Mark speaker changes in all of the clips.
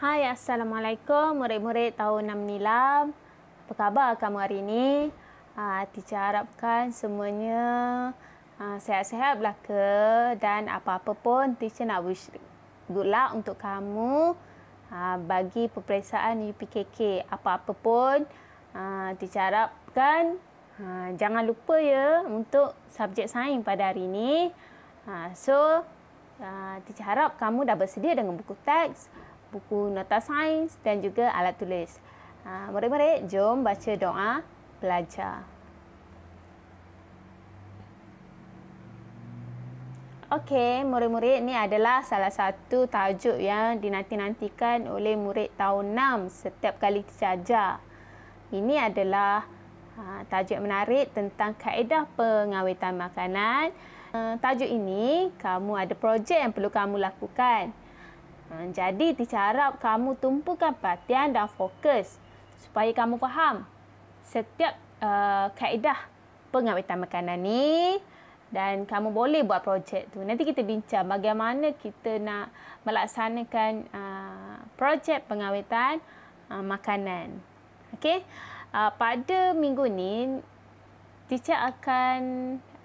Speaker 1: Hai, Assalamualaikum murid-murid tahun 6 Nilam. Apa khabar kamu hari ini? Teacher harapkan semuanya sehat-sehat belaka dan apa-apa pun teacher nak wish good luck untuk kamu bagi peperiksaan UPKK. Apa-apa pun teacher harapkan jangan lupa ya untuk subjek sains pada hari ini. Teacher harap kamu dah bersedia dengan buku teks, buku nota sains dan juga alat tulis. Murid-murid, jom baca doa belajar. Okey, murid-murid, ini adalah salah satu tajuk yang dinanti-nantikan oleh murid tahun 6 setiap kali teacher ajar. Ini adalah tajuk yang menarik tentang kaedah pengawetan makanan. Tajuk ini, kamu ada projek yang perlu kamu lakukan. Jadi, teacher harap kamu tumpukan perhatian dan fokus supaya kamu faham setiap kaedah pengawetan makanan ni dan kamu boleh buat projek tu. Nanti kita bincang bagaimana kita nak melaksanakan projek pengawetan makanan. Okey. Pada minggu ni, teacher akan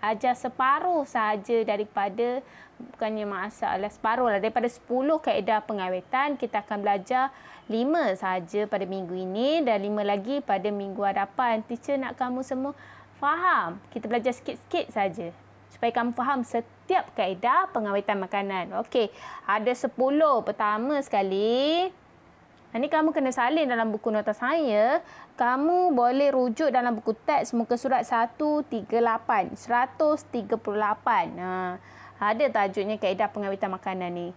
Speaker 1: ajar separuh saja daripada, bukannya masalah separuh lah, daripada 10 kaedah pengawetan, kita akan belajar 5 saja pada minggu ini dan 5 lagi pada minggu hadapan. Teacher nak kamu semua faham. Kita belajar sikit-sikit saja supaya kamu faham setiap kaedah pengawetan makanan. Okey, ada 10. Pertama sekali, ini kamu kena salin dalam buku nota sains ya. Kamu boleh rujuk dalam buku teks muka surat 138. Ada tajuknya kaedah pengawetan makanan ni.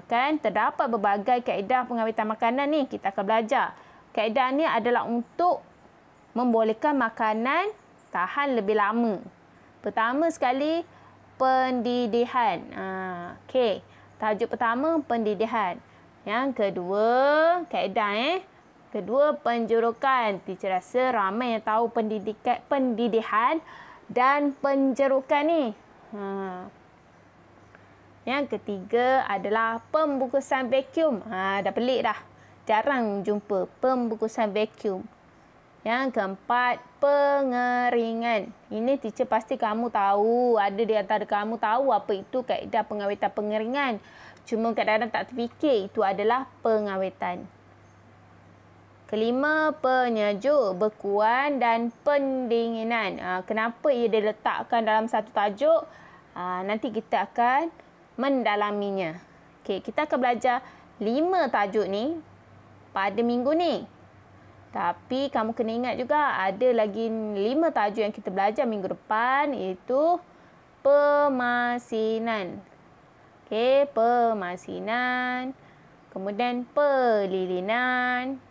Speaker 1: Kan terdapat berbagai kaedah pengawetan makanan ni kita akan belajar. Kaedah ni adalah untuk membolehkan makanan tahan lebih lama. Pertama sekali, pendidihan. Okey, tajuk pertama pendidihan. Yang kedua, kaedah kedua, penjerukan. Teacher rasa ramai yang tahu pendidihan dan penjerukan ni. Yang ketiga adalah pembungkusan vacuum. Dah pelik dah. Jarang jumpa pembungkusan vacuum. Yang keempat, pengeringan. Ini teacher pasti kamu tahu. Ada di antara kamu tahu apa itu kaedah pengawetan pengeringan. Cuma kadang-kadang tak terfikir itu adalah pengawetan. Kelima, penyejuk, bekuan dan pendinginan. Kenapa ia diletakkan dalam satu tajuk? Nanti kita akan mendalaminya. Okey, kita akan belajar 5 tajuk ni pada minggu ni. Tapi kamu kena ingat juga ada lagi 5 tajuk yang kita belajar minggu depan, iaitu pemasinan. Okey, pemasinan. Kemudian pelilinan.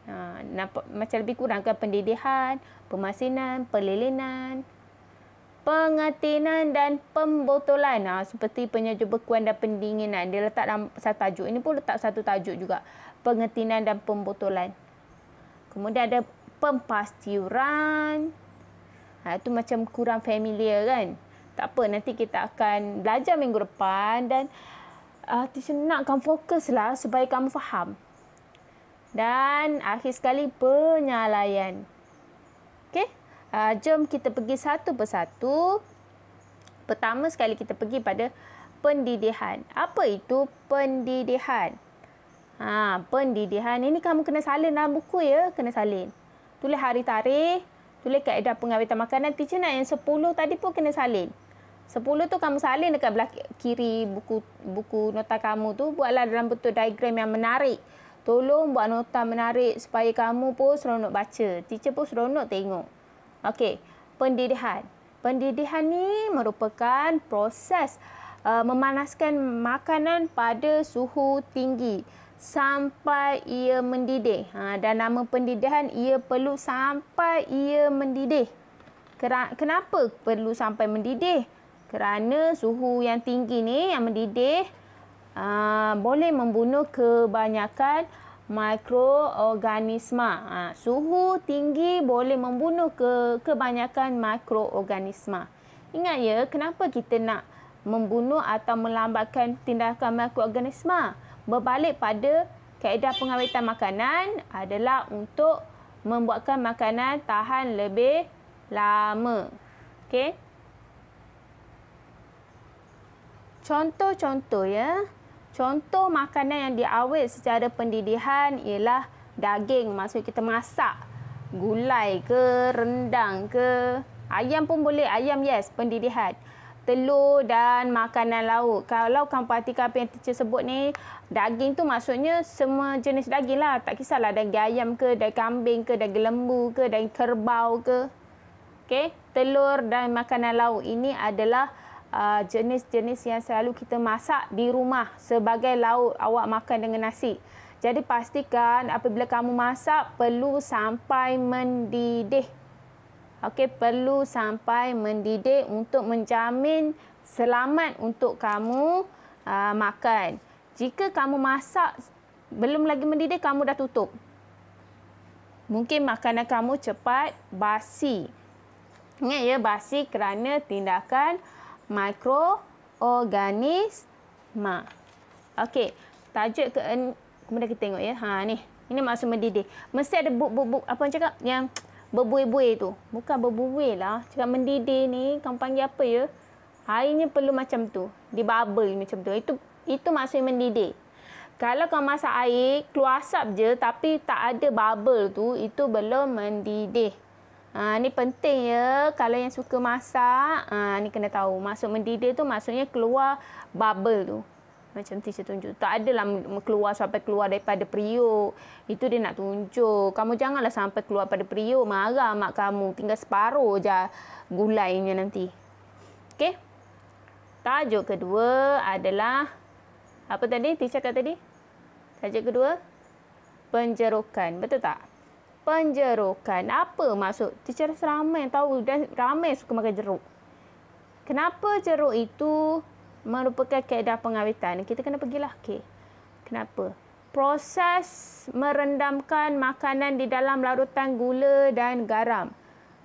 Speaker 1: Nampak macam lebih kurang kan? Pendidihan, pemasinan, pelilinan, pengetinan dan pembotolan. Seperti penyejuk, bekuan dan pendinginan. Dia letak dalam satu tajuk. Ini pun letak satu tajuk juga. Pengetinan dan pembotolan. Kemudian ada pempastiuran. Itu macam kurang familiar kan? Tak apa, nanti kita akan belajar minggu depan dan teacher nakkan fokuslah supaya kamu faham. Dan akhir sekali, penyalaian. Okey? Jom kita pergi satu persatu. Pertama sekali kita pergi pada pendidihan. Apa itu pendidihan? Pendidihan ini kamu kena salin dalam buku ya. Kena salin. Tulis hari tarikh. Tulis kaedah pengawetan makanan. Teacher nak yang 10 tadi pun kena salin. 10 tu kamu salin dekat belakang kiri buku nota kamu tu. Buatlah dalam bentuk diagram yang menarik. Tolong buat nota menarik supaya kamu pun seronok baca. Teacher pun seronok tengok. Okey, pendidihan. Pendidihan ni merupakan proses memanaskan makanan pada suhu tinggi sampai ia mendidih. Dan nama pendidihan, ia perlu sampai ia mendidih. Kenapa perlu sampai mendidih? Kerana suhu yang tinggi ni, yang mendidih, boleh membunuh kebanyakan mikroorganisma. Suhu tinggi boleh membunuh kebanyakan mikroorganisma. Ingat ya, kenapa kita nak membunuh atau melambatkan tindakan mikroorganisma? Berbalik pada kaedah pengawetan makanan adalah untuk membuatkan makanan tahan lebih lama. Okey. Contoh-contoh ya. Contoh makanan yang diawet secara pendidihan ialah daging, maksud kita masak. Gulai ke, rendang ke. Ayam pun boleh, ayam yes, pendidihan. Telur dan makanan laut. Kalau kamu perhatikan apa yang teacher sebut ni, daging tu maksudnya semua jenis daging lah. Tak kisahlah daging ayam ke, daging kambing ke, daging lembu ke, daging kerbau ke. Okey, telur dan makanan laut ini adalah jenis-jenis yang selalu kita masak di rumah sebagai lauk awak makan dengan nasi. Jadi pastikan apabila kamu masak perlu sampai mendidih. Okey, perlu sampai mendidih untuk menjamin selamat untuk kamu makan. Jika kamu masak belum lagi mendidih, kamu dah tutup, mungkin makanan kamu cepat basi. Ingat ya, basi kerana tindakan mikroorganisma. Okey, tajuk kemudian kita tengok ya. Ni. Ini maksud mendidih. Mesti ada buk-buk apa yang cakap yang berbuih-buih tu. Bukan berbuih lah. Cakap mendidih ni, kamu panggil apa ya? Airnya perlu macam tu. Di bubble macam tu. Itu maksudnya mendidih. Kalau kamu masak air, keluar asap je tapi tak ada bubble tu, itu belum mendidih. Ni penting ya, kalau yang suka masak, ni kena tahu. Maksud mendidih tu maksudnya keluar bubble tu. Macam teacher tunjuk. Tak adalah keluar sampai keluar daripada periuk. Itu dia nak tunjuk. Kamu janganlah sampai keluar pada periuk. Marah mak kamu. Tinggal separuh je gulainya nanti. Okey. Tajuk kedua adalah, apa tadi? Teacher kata tadi? Tajuk kedua, penjerukan. Betul tak? Penjerukan. Apa maksud? Teacher ramai tahu dan ramai suka makan jeruk. Kenapa jeruk itu merupakan kaedah pengawetan? Kita kena pergilah. Okey. Kenapa? Proses merendamkan makanan di dalam larutan gula dan garam.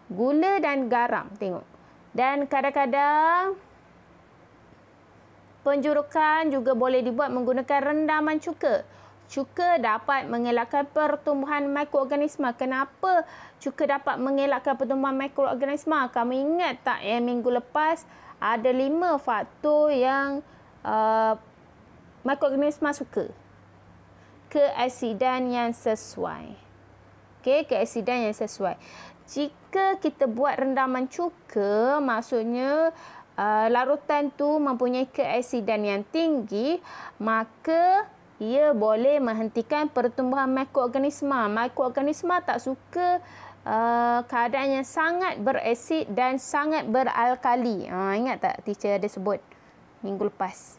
Speaker 1: Gula dan garam. Tengok. Dan kadang-kadang penjerukan juga boleh dibuat menggunakan rendaman cuka. Cuka dapat mengelakkan pertumbuhan mikroorganisma. Kenapa cuka dapat mengelakkan pertumbuhan mikroorganisma? Kamu ingat tak yang minggu lepas ada 5 faktor yang mikroorganisma suka? Keasidan yang sesuai. Okey, keasidan yang sesuai. Jika kita buat rendaman cuka, maksudnya larutan tu mempunyai keasidan yang tinggi, maka ia boleh menghentikan pertumbuhan mikroorganisma. Mikroorganisma tak suka keadaan yang sangat berasid dan sangat beralkali. Ingat tak teacher ada sebut minggu lepas?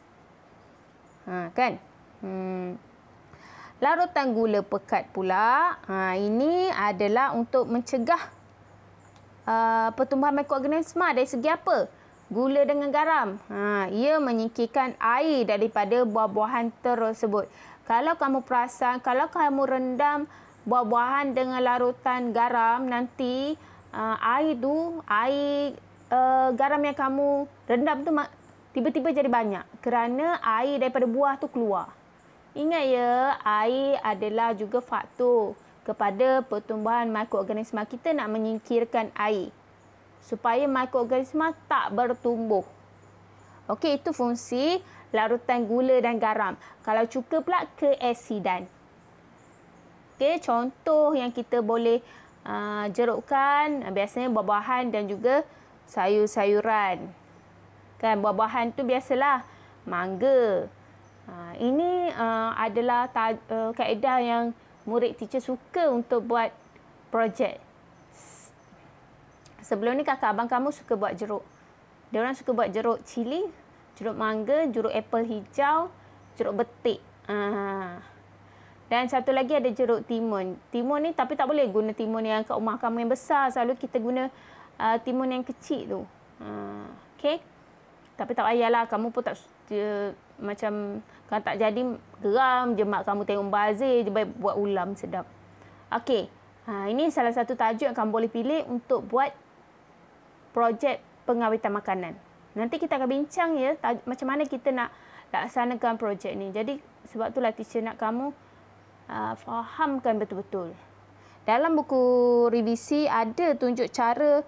Speaker 1: Kan? Larutan gula pekat pula. Ini adalah untuk mencegah pertumbuhan mikroorganisma dari segi apa? Gula dengan garam. Ia menyingkirkan air daripada buah-buahan tersebut. Kalau kamu perasan, kalau kamu rendam buah-buahan dengan larutan garam, nanti air garam yang kamu rendam tu tiba-tiba jadi banyak. Kerana air daripada buah tu keluar. Ingat ya, air adalah juga faktor kepada pertumbuhan mikroorganisma. Kita nak menyingkirkan air supaya mikroorganisma tak bertumbuh. Okey, itu fungsi larutan gula dan garam. Kalau cuka pula, keasidan. Okey, contoh yang kita boleh jerukkan biasanya buah-buahan dan juga sayur-sayuran. Kan, buah-buahan tu biasalah mangga. Ini adalah kaedah yang murid teacher suka untuk buat projek. Sebelum ni kakak abang kamu suka buat jeruk. Dia orang suka buat jeruk cili, jeruk mangga, jeruk apple hijau, jeruk betik. Dan satu lagi ada jeruk timun. Timun ni tapi tak boleh guna timun yang kat rumah kamu yang besar. Selalu kita guna timun yang kecil tu. Okey. Tapi tak payahlah, kamu pun tak macam kalau tak jadi geram je mak kamu tengok bazir je buat ulam sedap. Okey. Ini salah satu tajuk yang kamu boleh pilih untuk buat projek pengawetan makanan. Nanti kita akan bincang ya macam mana kita nak laksanakan projek ni. Jadi sebab itulah teacher nak kamu fahamkan betul-betul. Dalam buku revisi ada tunjuk cara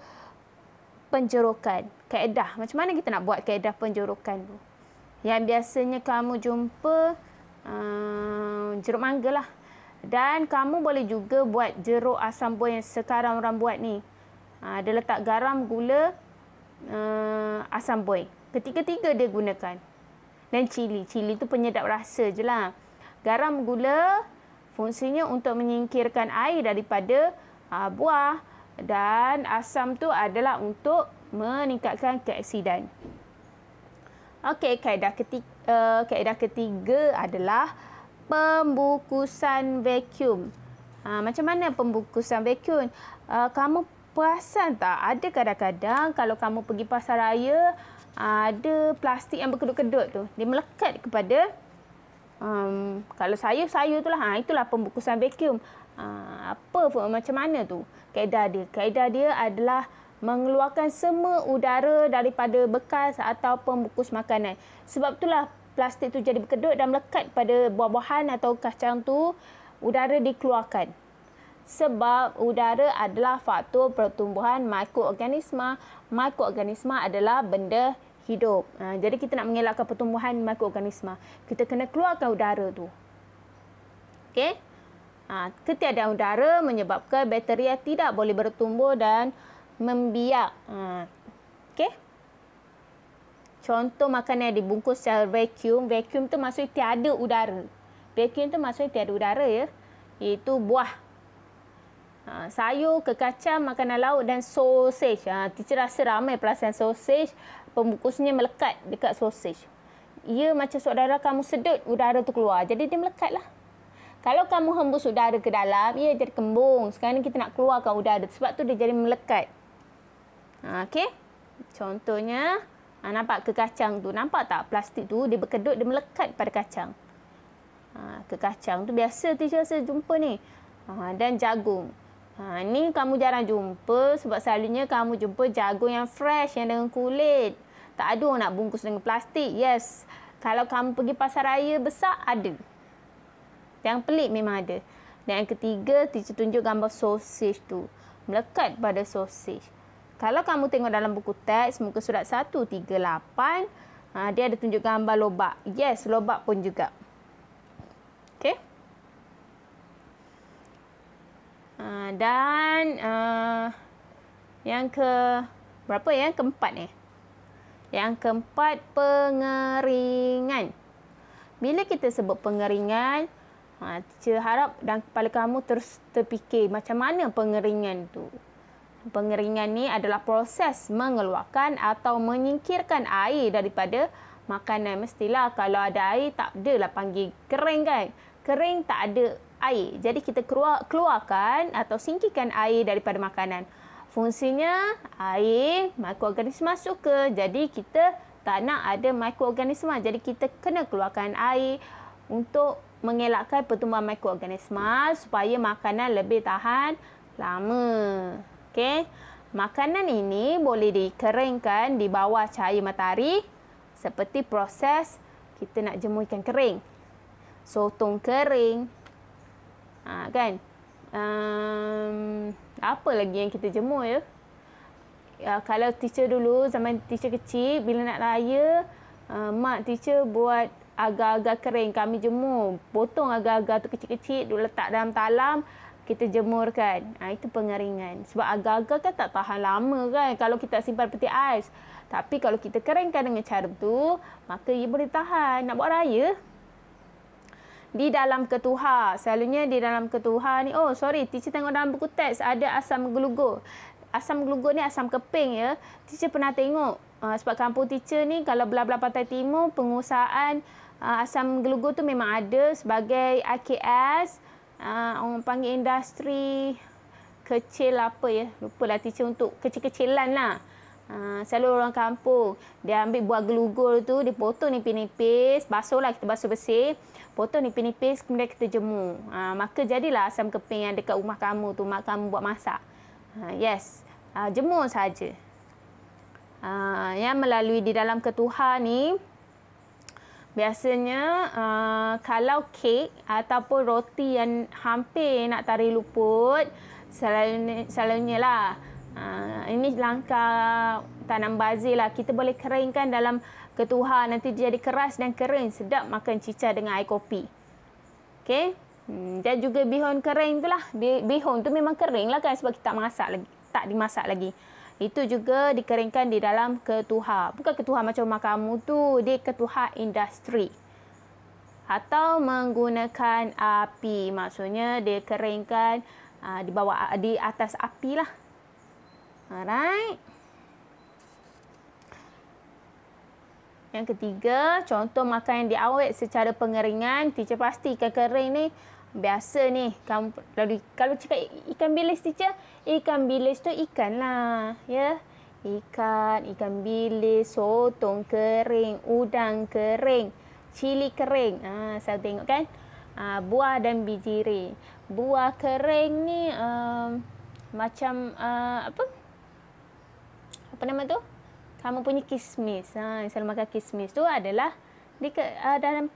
Speaker 1: penjerokan, kaedah. Macam mana kita nak buat kaedah penjerokan tu? Yang biasanya kamu jumpa jeruk mangga lah. Dan kamu boleh juga buat jeruk asam buah yang sekarang orang buat ni. Dia letak garam, gula, asam buah. Ketiga-tiga dia gunakan. Dan cili. Cili tu penyedap rasa je lah. Garam, gula fungsinya untuk menyingkirkan air daripada buah. Dan asam tu adalah untuk meningkatkan keaksidan. Okey, kaedah ketiga adalah pembukusan vacuum. Macam mana pembukusan vacuum? Kamu perasan tak? Ada kadang-kadang kalau kamu pergi pasar raya, ada plastik yang berkedut-kedut tu. Dia melekat kepada, kalau sayur tu lah. Itulah pembukusan vacuum. Macam mana tu kaedah dia? Kaedah dia adalah mengeluarkan semua udara daripada bekas atau pembungkus makanan. Sebab itulah plastik tu jadi berkedut dan melekat pada buah-buahan atau kacang tu, udara dikeluarkan. Sebab udara adalah faktor pertumbuhan mikroorganisma. Mikroorganisma adalah benda hidup. Jadi kita nak mengelakkan pertumbuhan mikroorganisma, kita kena keluarkan udara tu. Okey? Ketiadaan udara menyebabkan bakteria tidak boleh bertumbuh dan membiak. Okey? Contoh makanan yang dibungkus secara vacuum. Vacuum tu maksudnya tiada udara. Vacuum tu maksudnya tiada udara ya. Iaitu buah, sayur, kekacang, makanan laut dan sausage. Teacher rasa ramai perasan sausage. Pembungkusnya melekat dekat sausage. Ia macam saudara kamu sedut, udara tu keluar. Jadi dia melekat lah. Kalau kamu hembus udara ke dalam, ia jadi kembung. Sekarang ni kita nak keluarkan udara. Sebab tu dia jadi melekat. Okey. Contohnya, nampak kekacang tu. Nampak tak plastik tu, dia berkedut, dia melekat pada kacang. Kekacang tu biasa teacher rasa jumpa ni. Dan jagung. Ni kamu jarang jumpa sebab selalunya kamu jumpa jagung yang fresh, yang dengan kulit. Tak ada orang nak bungkus dengan plastik. Yes. Kalau kamu pergi pasar raya besar, ada. Yang pelik memang ada. Dan yang ketiga, teacher tunjuk gambar sausage tu. Melekat pada sausage. Kalau kamu tengok dalam buku teks, muka surat 138, dia ada tunjuk gambar lobak. Yes, lobak pun juga. Okey. Dan yang berapa ya? Yang keempat ni. Yang keempat, pengeringan. Bila kita sebut pengeringan, teacher harap dalam kepala kamu terus terfikir macam mana pengeringan tu. Pengeringan ni adalah proses mengeluarkan atau menyingkirkan air daripada makanan. Mestilah kalau ada air, tak adalah panggil kering kan. Kering tak ada air. Jadi kita keluarkan atau singkirkan air daripada makanan. Fungsinya air, mikroorganisma suka. Jadi kita tak nak ada mikroorganisma. Jadi kita kena keluarkan air untuk mengelakkan pertumbuhan mikroorganisma supaya makanan lebih tahan lama. Okey. Makanan ini boleh dikeringkan di bawah cahaya matahari seperti proses kita nak jemur ikan kering. Sotong kering. Kan? Apa lagi yang kita jemur ya? Kalau teacher dulu, zaman teacher kecil, bila nak raya, mak teacher buat agar-agar kering. Kami jemur. Potong agar-agar tu kecil-kecil, letak dalam talam, kita jemurkan. Itu pengeringan. Sebab agar-agar kan tak tahan lama kan kalau kita simpan peti ais. Tapi kalau kita keringkan dengan cara tu, maka ia boleh tahan. Nak buat raya. Di dalam ketuhar. Selalunya di dalam ketuhar ni, teacher tengok dalam buku teks ada asam glugo. Asam glugo ni asam keping ya. Teacher pernah tengok. Sebab kampung teacher ni kalau belah-belah Pantai Timur, pengusahaan asam glugo tu memang ada sebagai IKS. Orang panggil industri kecil apa ya. Lupalah teacher untuk kecil-kecilan lah. Selalu orang kampung. Dia ambil buah gelugul tu, dia potong nipis-nipis. Basuhlah, kita basuh bersih. Potong nipis-nipis, kemudian kita jemur. Maka jadilah asam keping yang dekat rumah kamu tu, mak kamu buat masak. Yes. Jemur saja. Yang melalui di dalam ketuhar ni, Biasanya kalau kek ataupun roti yang hampir nak tarik luput, selalunya lah. Ini langkah tanam bazir lah. Kita boleh keringkan dalam ketuhar, nanti dia jadi keras dan kering. Sedap makan cicah dengan air kopi. Okey. Dan juga bihun kering tu lah. Bihun tu memang kering lah kan sebab kita tak dimasak lagi. Itu juga dikeringkan di dalam ketuhar. Bukan ketuhar macam rumah kamu tu. Dia ketuhar industri. Atau menggunakan api. Maksudnya dia keringkan di atas api lah. Alright. Yang ketiga, contoh makan yang diawet secara pengeringan. Teacher pastikan kering ni. Biasa ni, kalau cakap ikan bilis teacher, ikan bilis tu ikan lah, ya. Ikan bilis, sotong kering, udang kering, cili kering. Saya tengok kan. Buah dan bijiri. Buah kering ni macam apa nama tu? Kamu punya kismis. Selalu makan kismis tu adalah dalam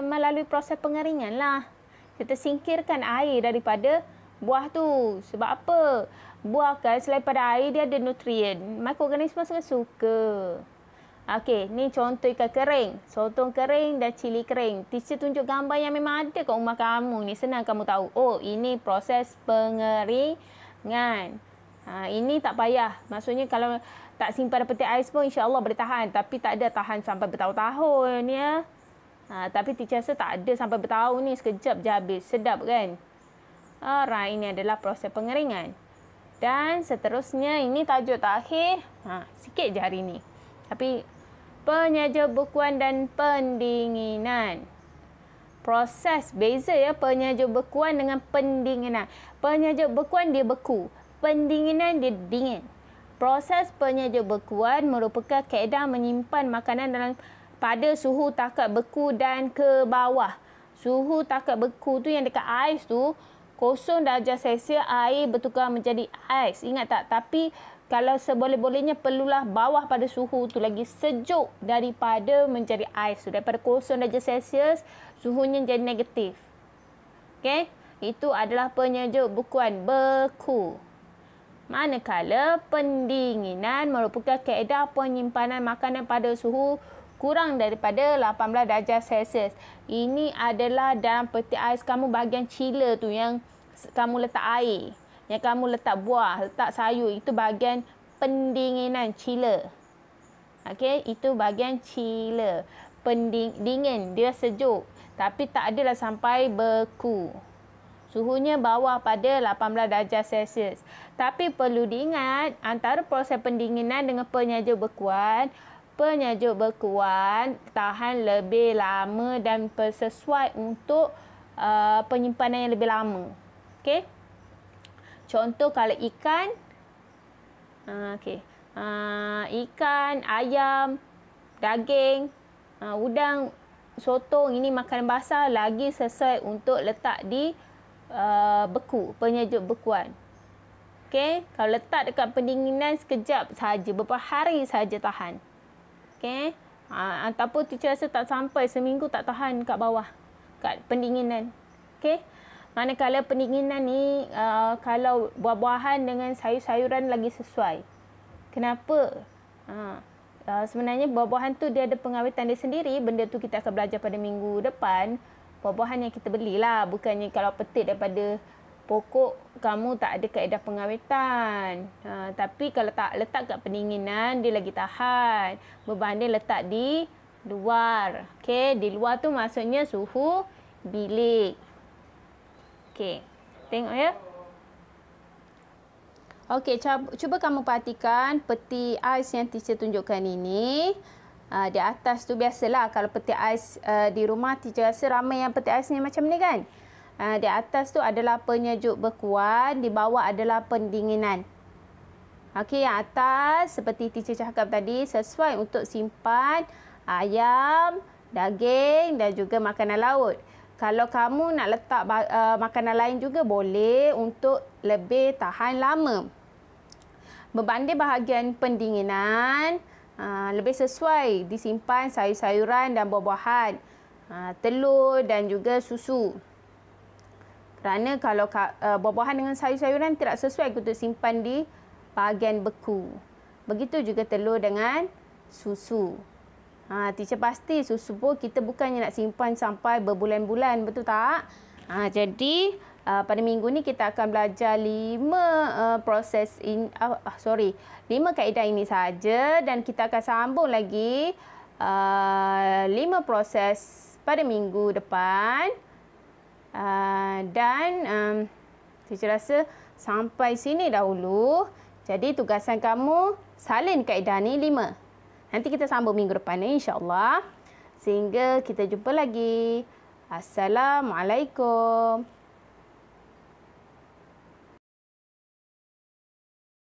Speaker 1: melalui proses pengeringan lah. Kita singkirkan air daripada buah tu. Sebab apa? Buah kan selain pada air, dia ada nutrien. Mikroorganisme sangat suka. Okey, ni contoh ikan kering. Sotong kering dan cili kering. Teacher tunjuk gambar yang memang ada kat rumah kamu ni. Senang kamu tahu. Oh, ini proses pengeringan. Ini tak payah. Maksudnya kalau tak simpan dalam peti ais pun insya-Allah boleh tahan. Tapi tak ada tahan sampai bertahun-tahun ya. Tapi teacher rasa tak ada sampai bertahun ni, sekejap je habis. Sedap kan? Alright, ini adalah proses pengeringan. Dan seterusnya, ini tajuk terakhir. Sikit je hari ni. Tapi penyaja bekuan dan pendinginan. Proses beza ya penyaja bekuan dengan pendinginan. Penyaja bekuan dia beku. Pendinginan dia dingin. Proses penyaja bekuan merupakan kaedah menyimpan makanan pada suhu takat beku dan ke bawah. Suhu takat beku tu yang dekat ais tu, 0 darjah Celsius, air bertukar menjadi ais. Ingat tak? Tapi kalau seboleh-bolehnya perlulah bawah pada suhu tu lagi sejuk daripada menjadi ais tu. Daripada 0 darjah Celsius, suhunya jadi negatif. Okey? Itu adalah penyejuk bekuan, beku. Manakala pendinginan merupakan kaedah penyimpanan makanan pada suhu kurang daripada 18 darjah Celsius. Ini adalah dalam peti ais kamu bahagian chiller tu yang kamu letak air. Yang kamu letak buah, letak sayur. Itu bahagian pendinginan, chiller. Okey, itu bahagian chiller. Dingin, dia sejuk. Tapi tak adalah sampai beku. Suhunya bawah pada 18 darjah Celsius. Tapi perlu diingat, antara proses pendinginan dengan penyajuk bekuan, penyajuk bekuan tahan lebih lama dan sesuai untuk penyimpanan yang lebih lama. Okey. Contoh kalau ikan, ikan, ayam, daging, udang, sotong, ini makanan basah lagi sesuai untuk letak di beku, penyajuk bekuan. Okey, kalau letak dekat pendinginan sekejap saja, beberapa hari saja tahan. Okey. Ataupun teacher rasa tak sampai seminggu tak tahan kat bawah, kat pendinginan. Okey. Manakala pendinginan ni kalau buah-buahan dengan sayur-sayuran lagi sesuai. Kenapa? Sebenarnya buah-buahan tu dia ada pengawetan dia sendiri. Benda tu kita akan belajar pada minggu depan. Buah-buahan yang kita belilah, bukannya kalau petik daripada pokok kamu tak ada kaedah pengawetan. Tapi kalau tak letak kat pendinginan, dia lagi tahan. Berbanding letak di luar. Okey, di luar tu maksudnya suhu bilik. Okey, tengok ya. Okey, cuba kamu perhatikan peti ais yang teacher tunjukkan ini. Di atas tu biasalah kalau peti ais di rumah teacher rasa ramai yang peti ais ni macam ni kan. Di atas tu adalah penyejuk bekuan, di bawah adalah pendinginan. Okey, yang atas seperti teacher cakap tadi sesuai untuk simpan ayam, daging dan juga makanan laut. Kalau kamu nak letak makanan lain juga boleh untuk lebih tahan lama. Berbanding bahagian pendinginan, lebih sesuai disimpan sayur-sayuran dan buah-buahan, telur dan juga susu. Kerana kalau buah-buahan dengan sayur-sayuran tidak sesuai untuk simpan di bahagian beku. Begitu juga telur dengan susu. Teacher pasti susu pun kita bukannya nak simpan sampai berbulan-bulan, betul tak? Jadi pada minggu ni kita akan belajar 5 kaedah ini saja, dan kita akan sambung lagi 5 proses pada minggu depan. Teacher rasa sampai sini dahulu. Jadi tugasan kamu salin kaedah ni 5. Nanti kita sambung minggu depan insya-Allah. Sehingga kita jumpa lagi. Assalamualaikum.